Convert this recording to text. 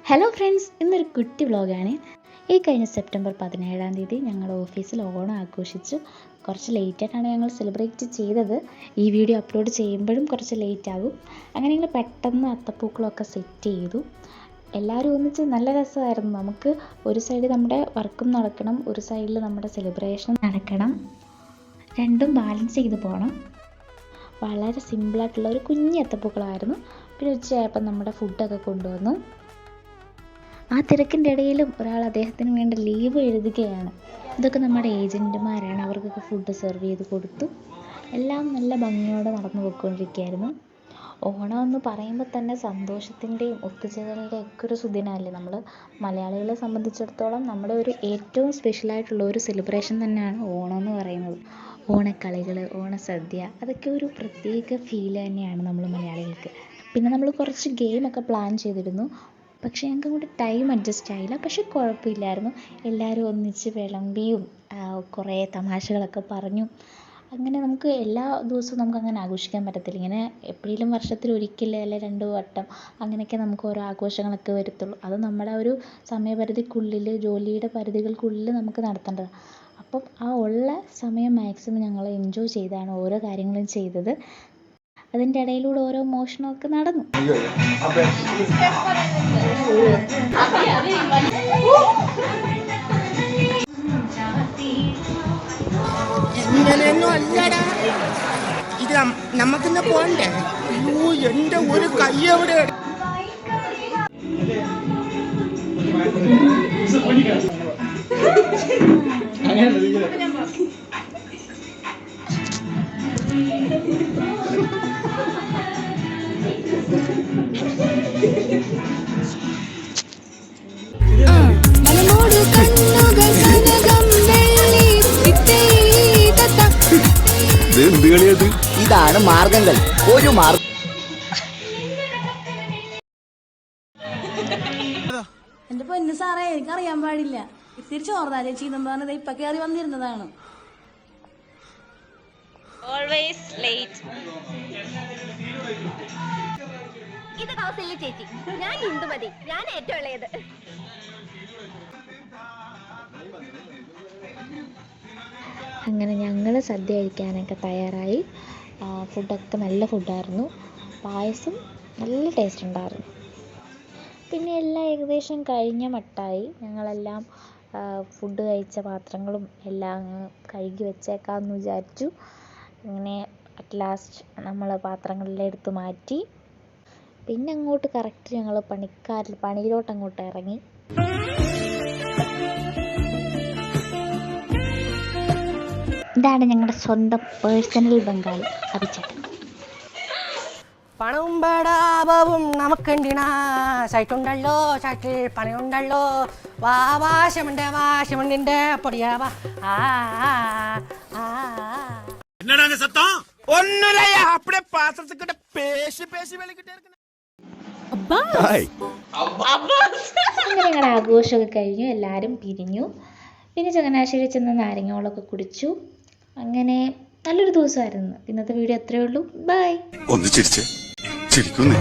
Hello friends, ഇന്നൊരു കുട്ടി വ്ളോഗാണ്. ഈ കഴിഞ്ഞ സെപ്റ്റംബർ 17-ാം തീയതി ഞങ്ങളുടെ ഓഫീസിൽ ഓണം ആഘോഷിച്ചു. കുറച്ച് ലേറ്റായിട്ടാണ് ഞങ്ങൾ സെലിബ്രേറ്റ് ചെയ്തത്. ഈ വീഡിയോ അപ്ലോഡ് ചെയ്യുമ്പോഴും കുറച്ച് ലേറ്റ് ആകും. അങ്ങനെ ഞങ്ങൾ പെട്ടെന്ന് അത്തപ്പൂക്കളമൊക്കെ സെറ്റ് ചെയ്തു. എല്ലാവരും ഒന്നിച്ച് നല്ല രസമായിരുന്നു. നമുക്ക് ഒരു സൈഡ് നമ്മുടെ വർക്കും നടക്കണം, ഒരു സൈഡിൽ നമ്മുടെ സെലിബ്രേഷൻ നടക്കണം. രണ്ടും ബാലൻസ് ചെയ്ത് പോകണം. വളരെ സിമ്പിളായിട്ടുള്ള ഒരു കുഞ്ഞ് അത്തപ്പൂക്കളമായിരുന്നു. പിന്നെ ഉച്ചയായപ്പോൾ നമ്മുടെ ഫുഡൊക്കെ കൊണ്ടുവന്നു. ആ തിരക്കിൻ്റെ ഇടയിലും ഒരാൾ അദ്ദേഹത്തിന് വേണ്ട ലീവ് എഴുതുകയാണ്. ഇതൊക്കെ നമ്മുടെ ഏജൻറ്റുമാരാണ്. അവർക്കൊക്കെ ഫുഡ് സെർവ് ചെയ്ത് കൊടുത്തു. എല്ലാം നല്ല ഭംഗിയോടെ നടന്നു പോയിക്കൊണ്ടിരിക്കുകയായിരുന്നു. ഓണം എന്ന് പറയുമ്പോൾ തന്നെ സന്തോഷത്തിൻ്റെയും ഒത്തുചേരലിൻ്റെയും ഒക്കെ ഒരു സുദിനമല്ലേ. നമ്മൾ മലയാളികളെ സംബന്ധിച്ചിടത്തോളം നമ്മുടെ ഒരു ഏറ്റവും സ്പെഷ്യലായിട്ടുള്ള ഒരു സെലിബ്രേഷൻ തന്നെയാണ് ഓണം എന്ന് പറയുന്നത്. ഓണക്കളികൾ, ഓണസദ്യ, അതൊക്കെ ഒരു പ്രത്യേക ഫീൽ തന്നെയാണ് നമ്മൾ മലയാളികൾക്ക്. പിന്നെ നമ്മൾ കുറച്ച് ഗെയിമൊക്കെ പ്ലാൻ ചെയ്തിരുന്നു. പക്ഷേ ഞങ്ങൾക്ക് അങ്ങോട്ട് ടൈം അഡ്ജസ്റ്റ് ആയില്ല. പക്ഷെ കുഴപ്പമില്ലായിരുന്നു. എല്ലാവരും ഒന്നിച്ച് വിളമ്പിയും കുറേ തമാശകളൊക്കെ പറഞ്ഞു. അങ്ങനെ നമുക്ക് എല്ലാ ദിവസവും നമുക്കങ്ങനെ ആഘോഷിക്കാൻ പറ്റത്തില്ല. ഇങ്ങനെ എപ്പോഴെങ്കിലും വർഷത്തിലൊരിക്കൽ അല്ലെങ്കിൽ 2 വട്ടം അങ്ങനെയൊക്കെ നമുക്ക് ഓരോ ആഘോഷങ്ങളൊക്കെ വരത്തുള്ളൂ. അത് നമ്മുടെ ഒരു സമയപരിധിക്കുള്ളിൽ, ജോലിയുടെ പരിധികൾക്കുള്ളിൽ നമുക്ക് നടത്തേണ്ടതാണ്. അപ്പം ആ ഉള്ള സമയം മാക്സിമം ഞങ്ങൾ എൻജോയ് ചെയ്താണ് ഓരോ കാര്യങ്ങളും ചെയ്തത്. അതിൻ്റെ ഇടയിലൂടെ ഓരോ മോഷണമൊക്കെ നടന്നു. ഇങ്ങനെയൊന്നും അല്ലടാ, ഇത് നമുക്കിന്ന് പോണ്ടേ. അയ്യോ, എൻ്റെ ഒരു കൈ എവിടെ. ഇതാണ് മാർഗങ്ങൾ. ഒരു മാർഗം. എന്റെ പൊന്നു സാറേ, എനിക്കറിയാൻ പാടില്ല. ഇത്തിരി ചോർന്നാ ചേച്ചി എന്നും പറഞ്ഞത് ഇപ്പൊ കയറി വന്നിരുന്നതാണ്. Always late. ഇത് കൗസല്യ ചേച്ചി, ഞാൻ ഇന്ദുമതി, ഞാൻ ഏറ്റവും ഇളയത്. അങ്ങനെ ഞങ്ങൾ സദ്യ കഴിക്കാനൊക്കെ തയ്യാറായി. ഫുഡൊക്കെ നല്ല ഫുഡായിരുന്നു. പായസം നല്ല ടേസ്റ്റ് ഉണ്ടായിരുന്നു. പിന്നെ എല്ലാം ഏകദേശം കഴിഞ്ഞ മട്ടായി. ഞങ്ങളെല്ലാം ഫുഡ് കഴിച്ച പാത്രങ്ങളും എല്ലാം കഴുകി വെച്ചേക്കാമെന്ന് വിചാരിച്ചു. അങ്ങനെ അറ്റ് ലാസ്റ്റ് നമ്മൾ പാത്രങ്ങളെല്ലാം എടുത്ത് മാറ്റി. പിന്നെ അങ്ങോട്ട് കറക്റ്റ് ഞങ്ങൾ പണിയിലോട്ട് അങ്ങോട്ട് ഇറങ്ങി. ഇതാണ് ഞങ്ങളുടെ സ്വന്തം പേഴ്സണൽ ബംഗാളി അഭിചേട്ടൻ. പണവും ബടാപവും നമുക്കുണ്ടിനാ, സൈറ്റുണ്ടല്ലോ, സൈറ്റിൽ പണിയുണ്ടല്ലോ, വാശമുണ്ട് വാശമുണ്ടിന്റെ പൊടിയാവാ. ഒന്നുമില്ല, അപ്പഴേ പാത്രത്തിൽ പേശി പേശി വെളിക്കിട്ടേ. അങ്ങനെ ഞങ്ങളുടെ ആഘോഷമൊക്കെ കഴിഞ്ഞു. എല്ലാവരും പിരിഞ്ഞു. പിന്നെ ചങ്ങനാശ്ശേരി ചെന്ന് നാരങ്ങോളൊക്കെ കുടിച്ചു. അങ്ങനെ നല്ലൊരു ദിവസമായിരുന്നു. ഇന്നത്തെ വീഡിയോ അത്രയേ ഉള്ളൂ. ബൈ. ഒന്ന് ചിരിച്ചേ, ചിരിക്കുന്നേ.